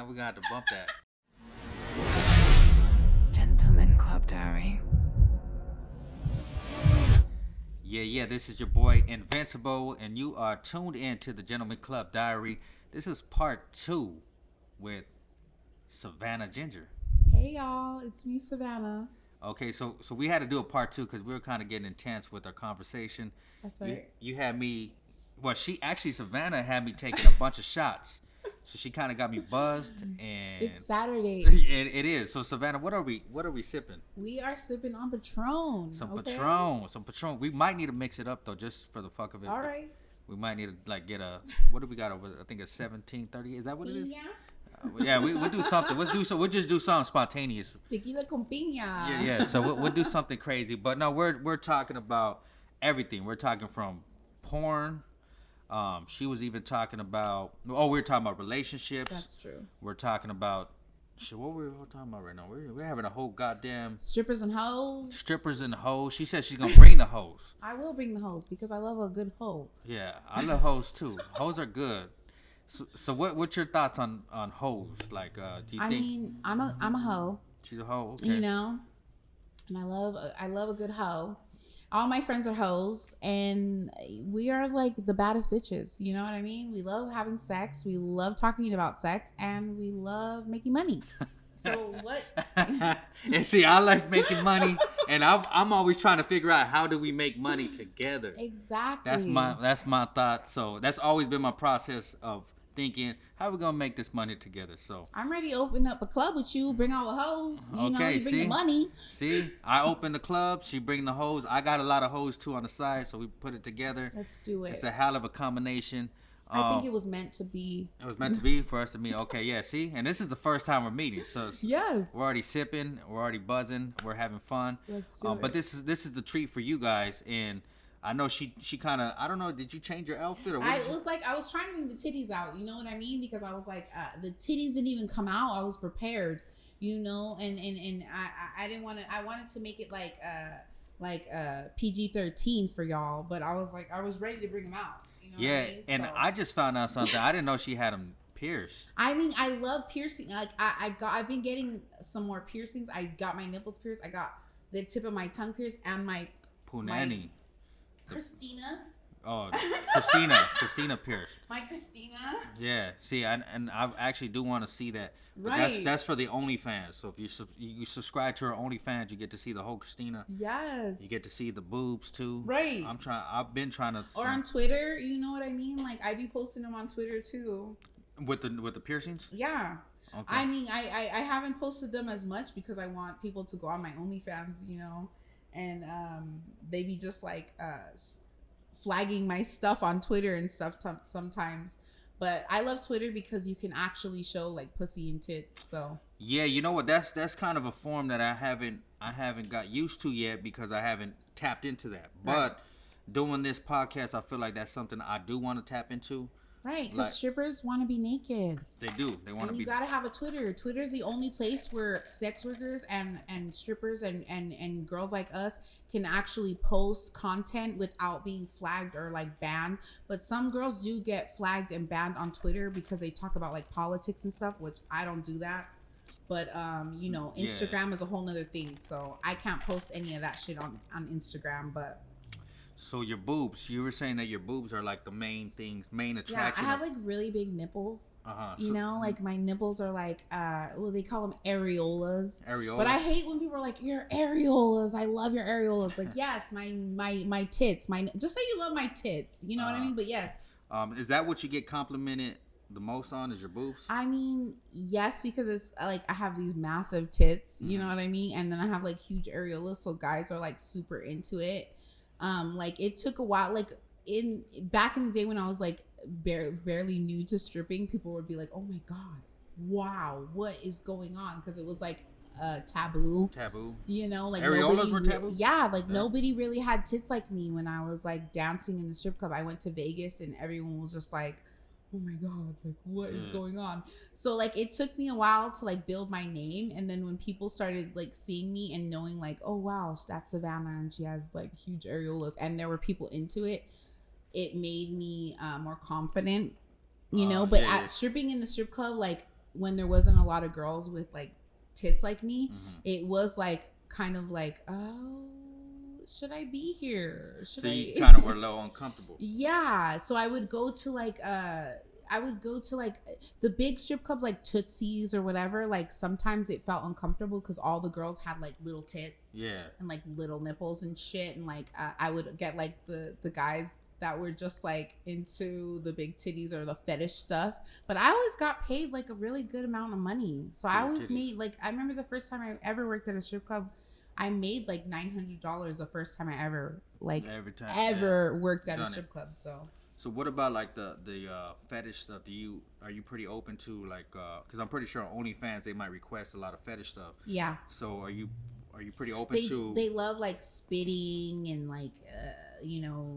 Now we're gonna have to bump that. Gentleman Club Diary. Yeah, this is your boy Invincible, and you are tuned in to the Gentleman Club Diary. This is part 2 with Savana Ginger. Hey y'all, it's me, Savannah. Okay, so we had to do a part 2 because we were kind of getting intense with our conversation. That's right. You had me, well, Savannah had me taking a bunch of shots. So she kind of got me buzzed, and It's Saturday. it is. So Savannah, what are we sipping? We are sipping on Patron. Some okay? Patron. We might need to mix it up though, just for the fuck of it. All right. We might need to like get a, what do we got over? I think a 1730. Is that what it is? Yeah, we'll do something. We'll just do something spontaneous. Tequila con piña. Yeah. So we'll do something crazy. But no, we're talking about everything. We're talking from porn. She was even talking about. Oh, we were talking about relationships. That's true. We're talking about. Shit, what we're talking about right now? We're having a whole goddamn Strippers and hoes. Strippers and hoes. She said she's gonna bring the hoes. I will bring the hoes because I love a good hoe. Yeah, I love hoes too. Hoes are good. So what's your thoughts on hoes? Like, do you think? I mean, I'm a hoe. She's a hoe. Okay. You know, and I love a good hoe. All my friends are hoes, and we are like the baddest bitches. You know what I mean? We love having sex. We love talking about sex, and we love making money. So what? And see, I like making money, and I'm always trying to figure out how do we make money together. Exactly. That's my thought. So that's always been my process of thinking, how are we gonna make this money together? So I'm ready to open up a club with you. Bring all the hoes. You know, you bring the money. See, I open the club. She bring the hoes. I got a lot of hoes too on the side, so we put it together. Let's do it. It's a hell of a combination. I think it was meant to be. It was meant to be for us to meet. Okay, yeah. See, and this is the first time we're meeting, so yes, we're already sipping, we're already buzzing, we're having fun. Let's do it. But this is the treat for you guys, and I know she kind of, I don't know, did you change your outfit or what? I was trying to bring the titties out, you know what I mean? Because I was like, the titties didn't even come out. I was prepared, you know, and I didn't want to. I wanted to make it like PG-13 for y'all, but I was ready to bring them out. You know yeah, what I mean? And I just found out something. I didn't know she had them pierced. I mean, I love piercing. Like I've been getting some more piercings. I got my nipples pierced. I got the tip of my tongue pierced and my punani. Christina. Oh, Christina Pierce. My Christina. Yeah. See, and I actually do want to see that. But right. That's for the OnlyFans. So if you subscribe to her OnlyFans, you get to see the whole Christina. Yes. You get to see the boobs too. Right. I've been trying to. Or on Twitter, you know what I mean? Like I be posting them on Twitter too. With the piercings. Yeah. Okay. I mean, I haven't posted them as much because I want people to go on my OnlyFans, you know. And they be just like flagging my stuff on Twitter and stuff sometimes. But I love Twitter because you can actually show like pussy and tits. So yeah, you know what? That's kind of a form that I haven't got used to yet because I haven't tapped into that. But right. Doing this podcast, I feel like that's something I do want to tap into. Right, because strippers want to be naked. They do. They want to be. You gotta have a Twitter. Twitter's the only place where sex workers and strippers and girls like us can actually post content without being flagged or like banned. But some girls do get flagged and banned on Twitter because they talk about like politics and stuff, which I don't do that. But you know, Instagram is a whole nother thing. So I can't post any of that shit on Instagram. But so your boobs, you were saying that your boobs are like the main attraction. Yeah, I have like really big nipples. You know, like my nipples are like, they call them areolas. Areolas. But I hate when people are like, your areolas. I love your areolas. Like, yes, my tits. Just say you love my tits. You know what I mean? But yes. Is that what you get complimented the most on? Is your boobs? I mean, yes, because it's like I have these massive tits. You know what I mean? And then I have like huge areolas, so guys are like super into it. Like it took a while, like back in the day when I was like barely new to stripping, people would be like, oh my God, wow, what is going on? Because it was like taboo, you know, like areolas were taboo. Nobody really had tits like me when I was like dancing in the strip club. I went to Vegas and everyone was just like, oh my God, like what is going on? So like it took me a while to like build my name, and then when people started like seeing me and knowing like, oh wow, that's Savannah and she has like huge areolas, and there were people into it, it made me more confident, you know. But stripping in the strip club, like when there wasn't a lot of girls with like tits like me, it was like kind of like, oh, should I be here? Should So I? you kind of were a little uncomfortable. Yeah. So I would go to like the big strip club like Tootsie's or whatever. Like sometimes it felt uncomfortable because all the girls had like little tits, Yeah. and like little nipples and shit. And like I would get like the guys that were just like into the big titties or the fetish stuff. But I always got paid like a really good amount of money. So I always made like, I remember the first time I ever worked at a strip club, I made like $900 the first time I ever worked at a strip club. So what about like the fetish stuff? Are you pretty open to like because I'm pretty sure on OnlyFans they might request a lot of fetish stuff. Yeah. So are you pretty open to? They love like spitting and like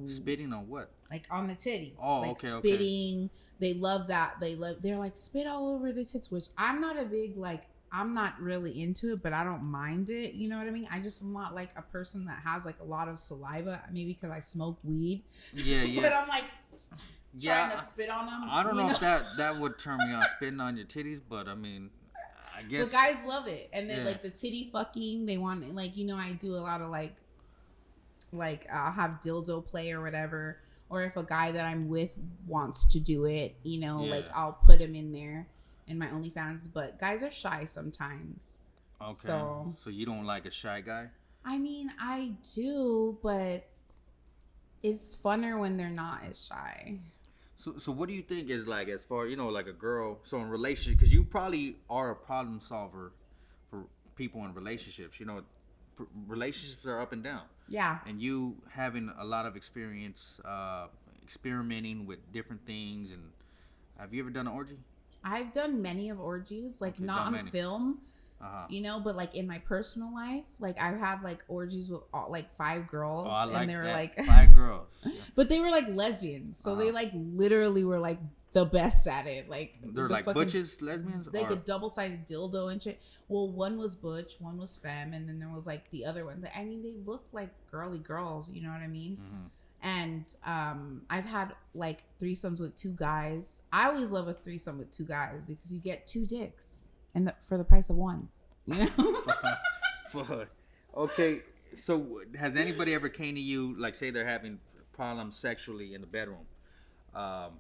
Spitting on what? Like on the titties. Oh, like okay, spitting. They love that. They're like spit all over the tits, which I'm not a big like. I'm not really into it, but I don't mind it. You know what I mean? I just am not like a person that has like a lot of saliva. Maybe because I smoke weed. Yeah. But I'm like trying to spit on them. I don't know if that would turn me on, spitting on your titties, but I mean, I guess. The guys love it, and they like the titty fucking. They want like I do a lot of like I'll have dildo play or whatever, or if a guy that I'm with wants to do it, like I'll put him in there in my OnlyFans. But guys are shy sometimes. Okay. So you don't like a shy guy? I mean, I do, but it's funner when they're not as shy. So what do you think is like, as far, like a girl, so in relationship, because you probably are a problem solver for people in relationships. Relationships are up and down. Yeah. And you having a lot of experience experimenting with different things. And have you ever done an orgy? I've done many of orgies, like not on film, but like in my personal life, like I've had like orgies with like 5 girls, and they were like 5 girls, but they were like lesbians, so they like literally were like the best at it. Like they're like butches, lesbians, like a double-sided dildo and shit. Well, one was butch, one was femme, and then there was like the other one. I mean, they looked like girly girls, you know what I mean? Mm-hmm. And I've had like threesomes with 2 guys. I always love a threesome with 2 guys because you get 2 dicks and for the price of 1. Okay, so has anybody ever came to you, like say they're having problems sexually in the bedroom, a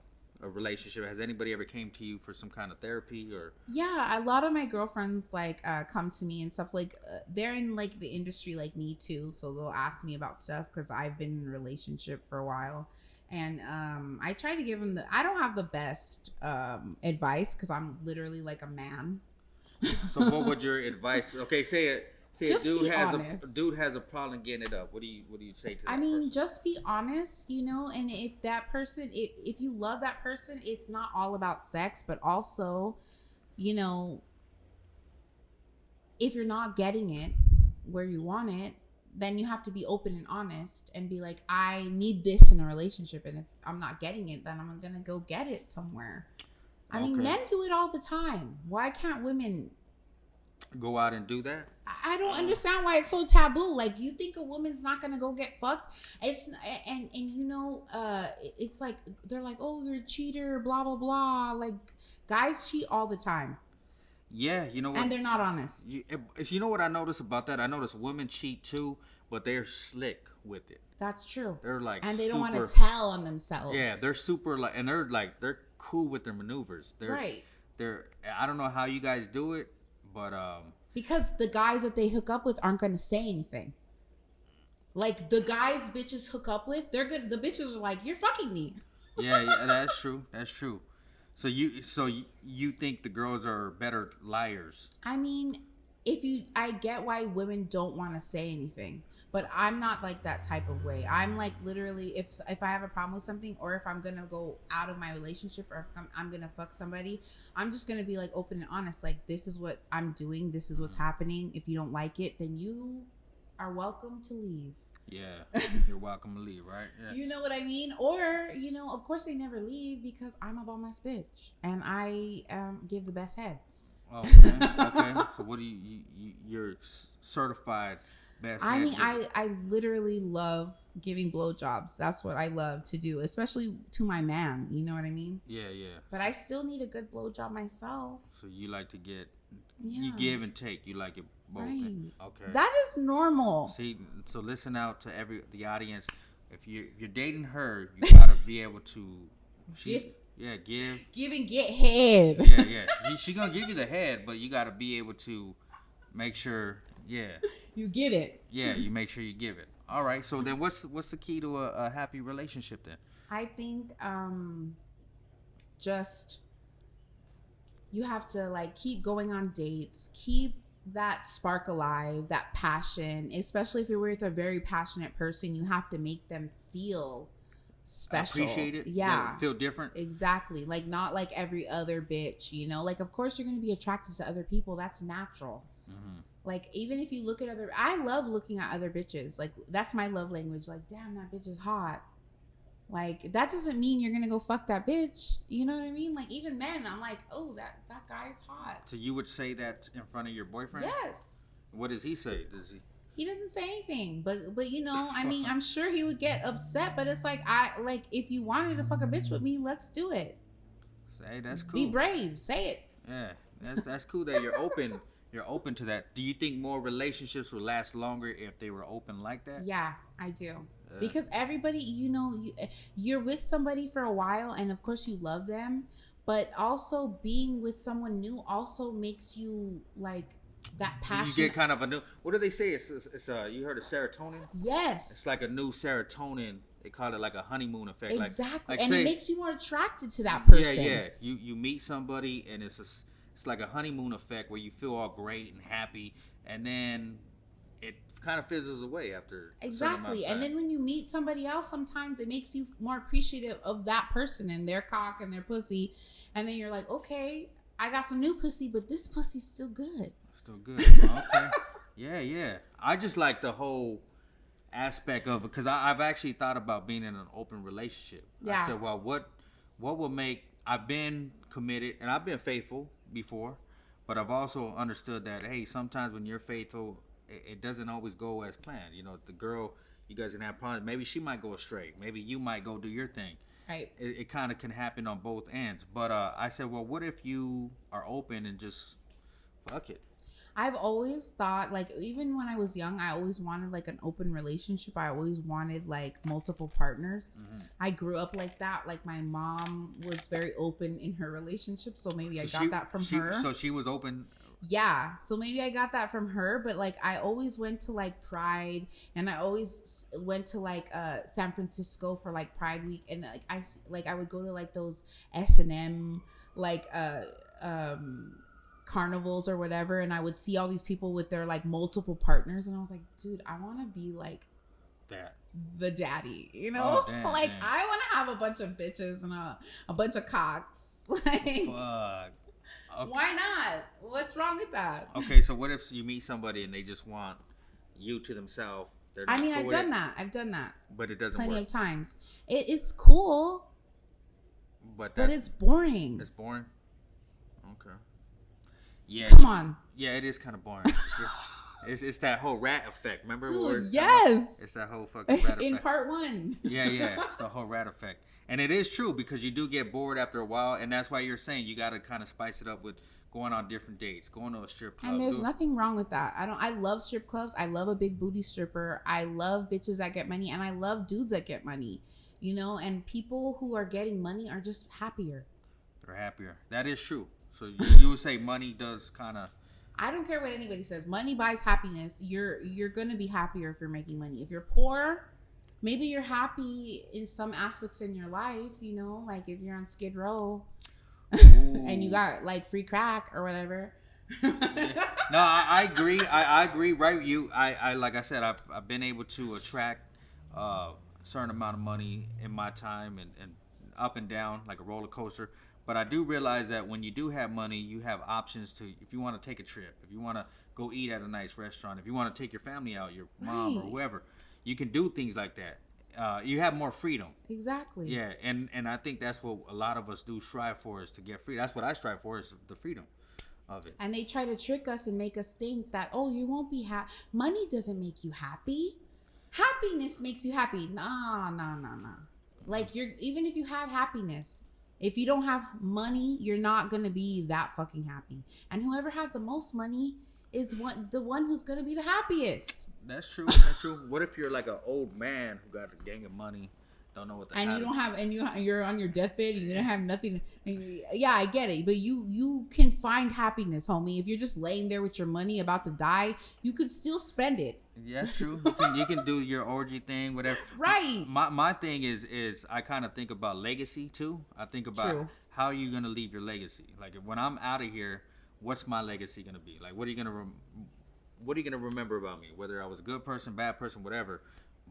relationship? Has anybody ever came to you for some kind of therapy or? Yeah, a lot of my girlfriends like come to me and stuff, like they're in like the industry like me too, so they'll ask me about stuff because I've been in a relationship for a while, and I try to give them I don't have the best advice because I'm literally like a man. So what would your advice? Okay, say just a dude has a problem getting it up. What do you say to that? I mean, person? just be honest, and if that person, if you love that person, it's not all about sex, but also, if you're not getting it where you want it, then you have to be open and honest and be like, I need this in a relationship, and if I'm not getting it, then I'm gonna go get it somewhere. I mean, men do it all the time. Why can't women go out and do that? I don't understand why it's so taboo. Like, you think a woman's not gonna go get fucked? It's it's like they're like, oh, you're a cheater, blah blah blah. Like, guys cheat all the time. Yeah, you know what? And they're not honest. You know what I notice about that? I notice women cheat too, but they're slick with it. That's true. They're like, and they don't want to tell on themselves. Yeah, they're super like, and they're cool with their maneuvers. They're I don't know how you guys do it, but because the guys that they hook up with aren't going to say anything. Like, the guys bitches hook up with, they're good. The bitches are like, you're fucking me. Yeah, that's true. That's true. So you think the girls are better liars? I mean, I get why women don't want to say anything, but I'm not like that type of way. I'm like, literally, if I have a problem with something, or if I'm gonna go out of my relationship, or if I'm gonna fuck somebody, I'm just gonna be like open and honest. Like, this is what I'm doing. This is what's happening. If you don't like it, then you are welcome to leave. Yeah, you're welcome to leave, right? Yeah. You know what I mean? Or, of course they never leave because I'm a bomb-ass bitch and I give the best head. Okay. So what do you're certified Best I mean, visit. I literally love giving blowjobs. That's what I love to do, especially to my man. You know what I mean? Yeah, yeah. But I still need a good blowjob myself. So you like to get, you Yeah. give and take. You like it both. Right. Okay. That is normal. See, so listen out to the audience. If you're dating her, you gotta be able to. Give. Give and get head. Yeah. She gonna give you the head, but you gotta be able to make sure. Yeah. You get it. Yeah. You make sure you give it. All right. So then, what's the key to a happy relationship then? I think just you have to like keep going on dates, keep that spark alive, that passion, especially if you're with a very passionate person. You have to make them feel special. Appreciate it. Yeah. Feel different. Exactly. Like not like every other bitch, you know? Like of course you're going to be attracted to other people. That's natural. Mm-hmm. Like even if you look at other, I love looking at other bitches. Like that's my love language. Like damn, that bitch is hot. Like that doesn't mean you're gonna go fuck that bitch. You know what I mean? Like even men, I'm like, oh, that guy's hot. So you would say that in front of your boyfriend? Yes. What does he say? Does he? He doesn't say anything, but you know, I mean, I'm sure he would get upset. But it's like if you wanted to fuck a bitch with me, let's do it. Hey, that's cool. Be brave. Say it. Yeah, that's cool that you're open. You're open to that. Do you think more relationships would last longer if they were open like that? Yeah, I do. Because everybody, you know, you're with somebody for a while, and of course you love them, but also being with someone new also makes you like that passion. You get kind of a new. What do they say? It's you heard of serotonin? Yes. It's like a new serotonin. They call it like a honeymoon effect. Exactly, like and say, it makes you more attracted to that person. Yeah. You meet somebody, and it's like a honeymoon effect where you feel all great and happy, and then it kind of fizzles away after exactly. And then when you meet somebody else, sometimes it makes you more appreciative of that person and their cock and their pussy, and then you're like, okay, I got some new pussy, but this pussy's still good. Still good. Okay. Yeah. I just like the whole aspect of it because I've actually thought about being in an open relationship. Yeah. I said, well, what will make? I've been committed and I've been faithful before, but I've also understood that hey, sometimes when you're faithful, it doesn't always go as planned. You know, the girl, you guys can have problems. Maybe she might go astray. Maybe you might go do your thing. Right. It kind of can happen on both ends. But I said, well, what if you are open and just fuck it? I've always thought, like, even when I was young, I always wanted like an open relationship. I always wanted like multiple partners. Mm-hmm. I grew up like that. Like my mom was very open in her relationship, so maybe I got that from her. So she was open. Yeah, so maybe I got that from her, but like I always went to like Pride, and I always went to like San Francisco for like Pride Week, and like I would go to like those S&M like carnivals or whatever, and I would see all these people with their like multiple partners, and I was like, dude, I want to be like that, the daddy, you know? Oh, damn, like damn. I want to have a bunch of bitches and a bunch of cocks. Like, fuck. Okay. Why not? What's wrong with that? Okay, so what if you meet somebody and they just want you to themselves? I mean, I've done that. But it doesn't plenty work. of times. It's cool, but it's boring. It's boring. Okay. Yeah. Come on. Yeah, it is kind of boring. It's that whole rat effect. Remember? Dude, yes. It's that whole fucking rat effect. In part 1. Yeah. It's the whole rat effect. And it is true because you do get bored after a while, and that's why you're saying you got to kind of spice it up with going on different dates, going to a strip club. And there's nothing wrong with that. I love strip clubs. I love a big booty stripper. I love bitches that get money, and I love dudes that get money. You know, and people who are getting money are just happier. They're happier. That is true. So you would say money does kind of. I don't care what anybody says. Money buys happiness. You're gonna be happier if you're making money. If you're poor, maybe you're happy in some aspects in your life, you know, like if you're on Skid Row and you got like free crack or whatever. Yeah. No, I agree. I agree. Right. I like I said, I've been able to attract a certain amount of money in my time and up and down like a roller coaster. But I do realize that when you do have money, you have options to, if you want to take a trip, if you want to go eat at a nice restaurant, if you want to take your family out, your mom or whoever, you can do things like that. You have more freedom. Exactly. Yeah, and I think that's what a lot of us do strive for, is to get free. That's what I strive for, is the freedom. of it. And they try to trick us and make us think that, oh, you won't be happy. Money doesn't make you happy. Happiness makes you happy. Nah. Like, even if you have happiness, if you don't have money, you're not gonna be that fucking happy. And whoever has the most money is the one who's gonna be the happiest. That's true. That's true. What if you're like an old man who got a gang of money? Don't know what the and you don't have, and you're on your deathbed and you don't have nothing. Yeah, I get it, but you can find happiness, homie. If you're just laying there with your money about to die, you could still spend it. Yeah, that's true. You can do your orgy thing, whatever. Right. My thing is I kind of think about legacy too. I think about how you're gonna leave your legacy. Like when I'm out of here, what's my legacy gonna be? Like what are you gonna remember about me? Whether I was a good person, bad person, whatever.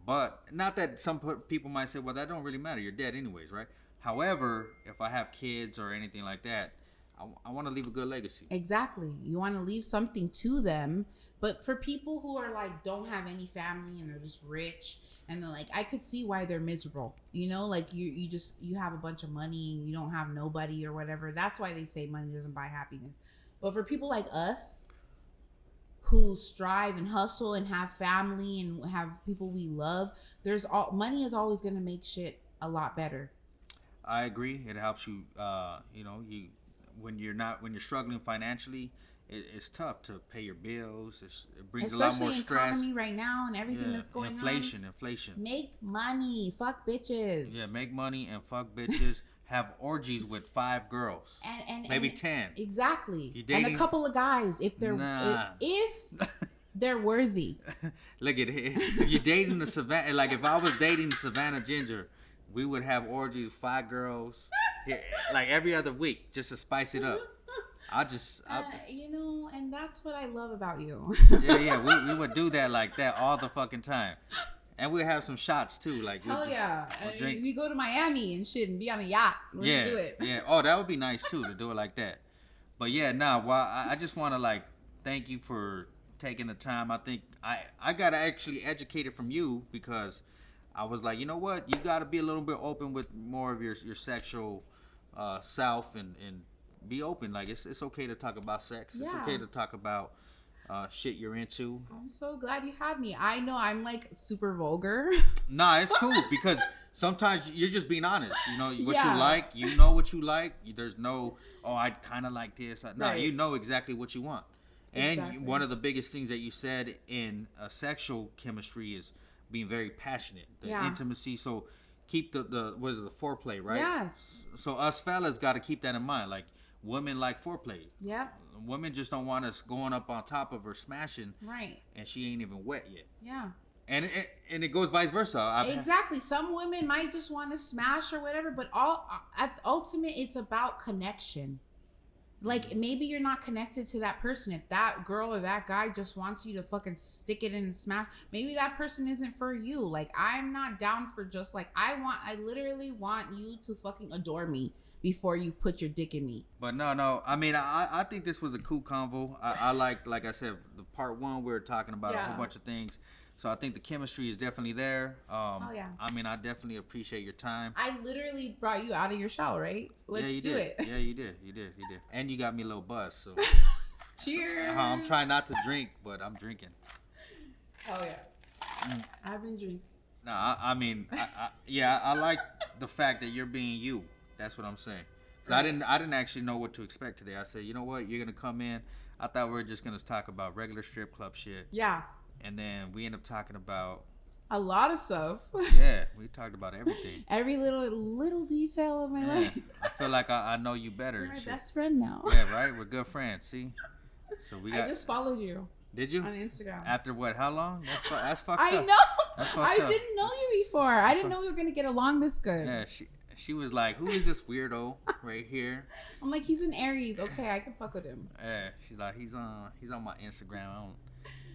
But not that some people might say, well, that don't really matter. You're dead anyways, right? However, if I have kids or anything like that, I want to leave a good legacy. Exactly. You want to leave something to them. But for people who are like, don't have any family and they're just rich and they're like, I could see why they're miserable. You know, like you have a bunch of money and you don't have nobody or whatever. That's why they say money doesn't buy happiness. But for people like us, who strive and hustle and have family and have people we love, money is always going to make shit a lot better. I agree. It helps you, when you're struggling financially, it's tough to pay your bills. It brings especially a lot more stress. Especially in economy right now and everything that's going inflation. Make money. Fuck bitches. Yeah, make money and fuck bitches. Have orgies with 5 girls, and maybe 10. Exactly, and a couple of guys if they're if they're worthy. Look at it. If you're dating the Savana, like if I was dating Savana Ginger, we would have orgies, 5 girls, like every other week, just to spice it up. And that's what I love about you. Yeah, we would do that like that all the fucking time. And we'll have some shots too, like hell yeah. We go to Miami and shit and be on a yacht. Let's do it. Yeah. Oh, that would be nice too to do it like that. But yeah, I just want to like thank you for taking the time. I think I got actually educated from you because I was like, you know what, you got to be a little bit open with more of your sexual self and be open. Like it's okay to talk about sex. Yeah. It's okay to talk about shit you're into. I'm so glad you had me. I know I'm like super vulgar. Nah, it's cool because sometimes you're just being honest. You know what you like. You know what you like. There's no, I kind of like this. No, right. You know exactly what you want. And one of the biggest things that you said in sexual chemistry is being very passionate. The intimacy. So keep the foreplay, right? Yes. So us fellas got to keep that in mind. Like women like foreplay. Yeah. Women just don't want us going up on top of her smashing. Right. And she ain't even wet yet. Yeah. And it goes vice versa. Exactly. Some women might just want to smash or whatever, but at the ultimate, it's about connection. Like maybe you're not connected to that person. If that girl or that guy just wants you to fucking stick it in and smash, maybe that person isn't for you. Like I'm not down for just like I literally want you to fucking adore me before you put your dick in me. But no. I mean, I think this was a cool convo. I like I said, the part 1 we were talking about a whole bunch of things. So I think the chemistry is definitely there. Oh yeah. I mean, I definitely appreciate your time. I literally brought you out of your shell, right? Let's do it. Yeah, you did. And you got me a little buzzed. So. Cheers. I'm trying not to drink, but I'm drinking. Oh yeah. I've been drinking. No, I mean, I like the fact that you're being you. That's what I'm saying. So right. I didn't actually know what to expect today. I said, you know what, you're gonna come in. I thought we were just gonna talk about regular strip club shit. Yeah. And then we end up talking about a lot of stuff. Yeah, we talked about everything. Every little detail of my life. I feel like I know you better. You're my best friend now. Yeah, right. We're good friends. See. So I just followed you. Did you? On Instagram. After what? How long? That's fucked up. I know. I didn't know you before. I didn't know we were gonna get along this good. Yeah, she was like, "Who is this weirdo right here?" I'm like, "He's an Aries. Okay, I can fuck with him." Yeah, she's like, "He's on my Instagram."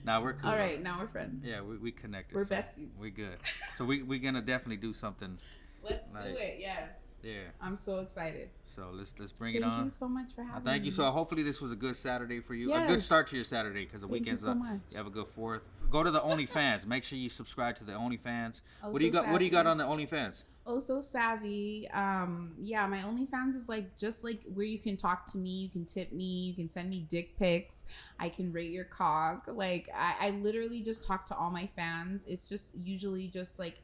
Now we're cool. All right, now we're friends. Yeah, we connected. We're besties. We good. So we're gonna definitely do something. Let's do it. Yes. Yeah. I'm so excited. So let's bring it on. Thank you so much for having me. Thank you. So hopefully this was a good Saturday for you. Yes. A good start to your Saturday because the weekend's up. You have a good 4th. Go to the OnlyFans. Make sure you subscribe to the OnlyFans. What do you got? What do you got on the OnlyFans? Oh, so savvy. Yeah, my OnlyFans is like just like where you can talk to me, you can tip me, you can send me dick pics, I can rate your cock. Like I literally just talk to all my fans. It's just usually just like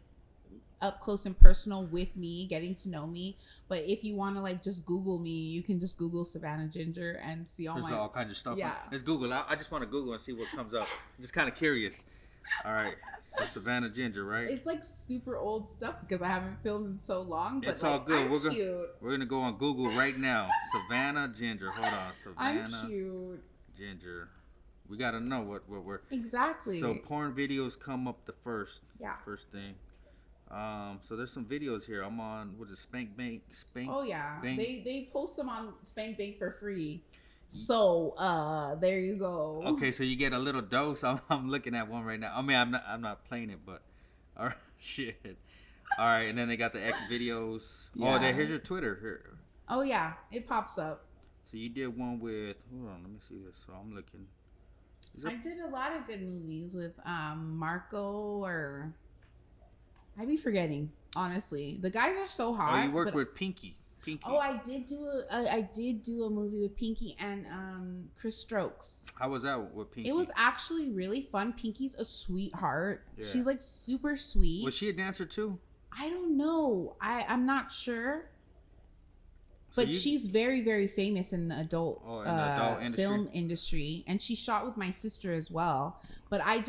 up close and personal with me, getting to know me. But if you want to like just Google me, you can just Google Savana Ginger and see all There's my all kinds of stuff. Yeah. Let's Google. I just want to Google and see what comes up. I'm just kind of curious. All right. So Savannah Ginger, right? It's like super old stuff because I haven't filmed in so long. But It's all like, good. I'm cute. We're gonna go on Google right now. Savannah Ginger. Hold on. I'm Savannah cute. Ginger. We gotta know what we're. Exactly. So porn videos come up the first. Yeah. First thing. So there's some videos here. I'm on. What is it? Spank Bank? Spank. Oh yeah. Bank? They post them on Spank Bank for free. So there you go. Okay, so you get a little dose. I'm looking at one right now. I mean, I'm not playing it, but all right, shit. All right, and then they got the X videos. Yeah. Oh, here's your Twitter. Here. Oh yeah, it pops up. So you did one with. Hold on, let me see this. So I'm looking. I did a lot of good movies with Marco or I be forgetting. Honestly, the guys are so hot. Oh, you worked with Pinky. Oh, I did do a movie with Pinky and Chris Strokes. How was that with Pinky? It was actually really fun. Pinky's a sweetheart. Yeah. She's like super sweet. Was she a dancer too? I don't know. I'm not sure. So But she's very, very famous in the adult, film industry. And she shot with my sister as well. But I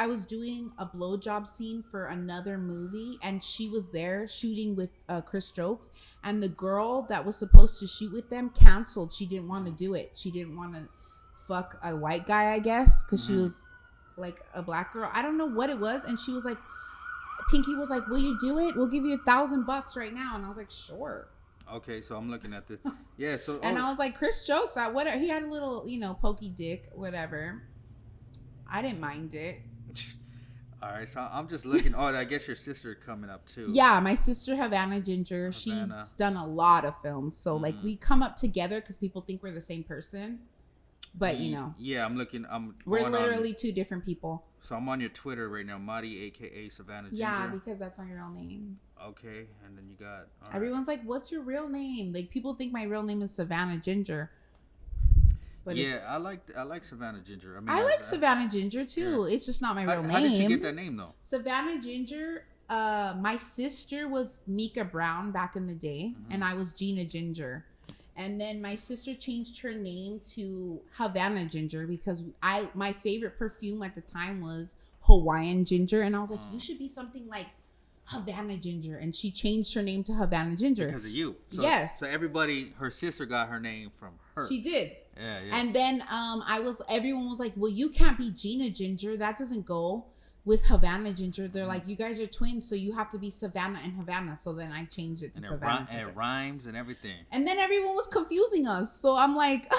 was doing a blowjob scene for another movie. And she was there shooting with Chris Strokes. And the girl that was supposed to shoot with them canceled. She didn't want to do it. She didn't want to fuck a white guy, I guess. Because she was like a black girl. I don't know what it was. And she was like, Pinky was like, will you do it? We'll give you $1,000 right now. And I was like, sure. Okay, so I'm looking at the So and I was like, Chris Strokes, he had a little, pokey dick, whatever. I didn't mind it. All right, so I'm just looking. Oh, I guess your sister coming up too. Yeah, my sister Havana Ginger. Havana. She's done a lot of films, so like we come up together because people think we're the same person, but Yeah, I'm looking. We're literally two different people. So I'm on your Twitter right now, Madi, aka Savannah Ginger. Yeah, because that's not your real name. Okay, and then you got. Everyone's like, "What's your real name?" Like people think my real name is Savannah Ginger. But yeah, I like Savannah Ginger. I mean, I like Savannah Ginger too. Yeah. It's just not my real name. How did you get that name though? Savannah Ginger. My sister was Mika Brown back in the day, and I was Gina Ginger. And then my sister changed her name to Havana Ginger because my favorite perfume at the time was Hawaiian Ginger, and I was like, you should be something like Havana Ginger, and she changed her name to Havana Ginger because of you. So, yes. So her sister got her name from her. She did. Yeah. And then everyone was like, well, you can't be Gina Ginger. That doesn't go with Havana Ginger. They're like, you guys are twins, so you have to be Savannah and Havana. So then I changed it to Savannah Ginger. And it rhymes and everything. And then everyone was confusing us. So I'm like...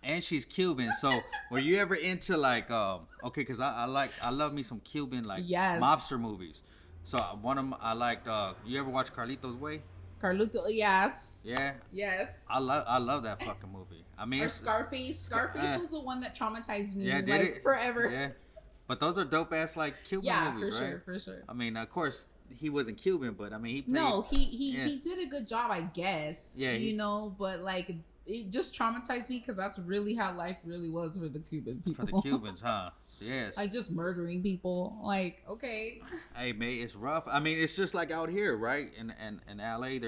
And she's Cuban. So were you ever into like, okay, because I love me some Cuban like mobster movies. So one of them I liked, you ever watch Carlito's Way? Carlito, yes. Yeah. Yes. I love that fucking movie. I mean, or Scarface. Scarface was the one that traumatized me forever. Yeah. But those are dope ass like Cuban movies, right? For sure. I mean, of course he wasn't Cuban, but I mean he played, he did a good job, I guess. Yeah. But like it just traumatized me because that's really how life really was for the Cuban people. For the Cubans, huh? Yes. Like just murdering people. Like, okay. Hey, mate, it's rough. I mean, it's just like out here, right? In LA,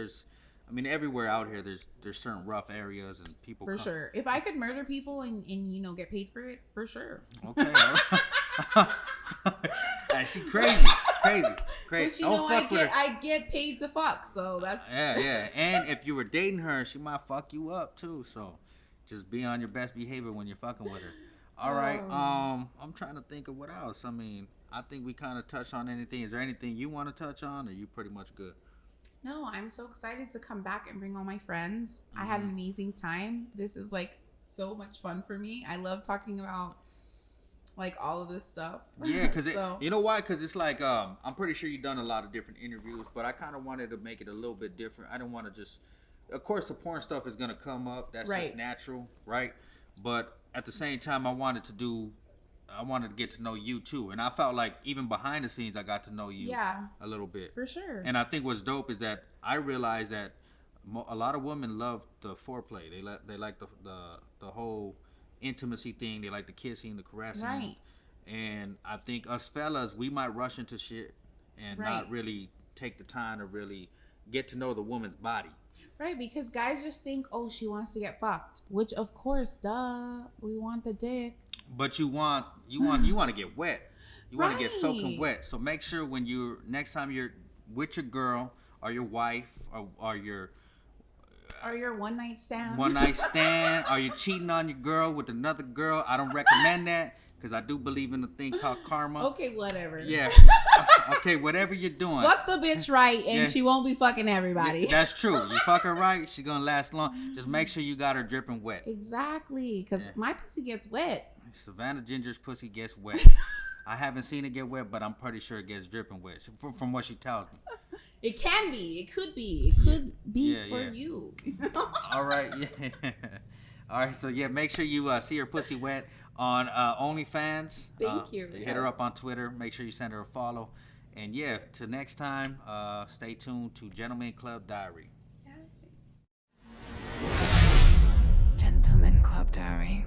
everywhere out here, there's certain rough areas and people. For sure. If I could murder people and get paid for it, for sure. Okay. Hey, she's crazy. But I get paid to fuck, so that's. Yeah. And if you were dating her, she might fuck you up too. So, just be on your best behavior when you're fucking with her. All right. I'm trying to think of what else. I mean, I think we kind of touched on anything. Is there anything you want to touch on, or you pretty much good? No, I'm so excited to come back and bring all my friends. I had an amazing time. This is like so much fun for me. I love talking about like all of this stuff. Yeah, because you know why? Because it's like I'm pretty sure you've done a lot of different interviews, but I kind of wanted to make it a little bit different. I don't want to just, of course, the porn stuff is gonna come up. That's just natural, right? But at the same time, I wanted to do I wanted to get to know you too, and I felt like even behind the scenes I got to know you a little bit for sure. And I think what's dope is that I realized that a lot of women love the foreplay. They like the whole intimacy thing. They like the kissing, the caressing. Right. And I think us fellas, we might rush into shit and not really take the time to really get to know the woman's body. Right, because guys just think, oh, she wants to get fucked, which of course, duh, we want the dick. But you want to get wet. You want to get Right. soaking wet. So make sure when you next time you're with your girl or your wife or your one night stand. Are you cheating on your girl with another girl? I don't recommend that because I do believe in a thing called karma. Okay, whatever. Yeah. Okay, whatever you're doing. Fuck the bitch right, and she won't be fucking everybody. Yeah, that's true. You fuck her right, she's gonna last long. Just make sure you got her dripping wet. Exactly, because my pussy gets wet. Savana Ginger's pussy gets wet. I haven't seen it get wet, but I'm pretty sure it gets dripping wet from what she tells me. It can be. It could be. It could be for you. All right. Yeah. All right. So yeah, make sure you see her pussy wet on OnlyFans. Thank you. Hit her up on Twitter. Make sure you send her a follow. And yeah, till next time, stay tuned to Gentleman Club Diary. Gentleman Club Diary.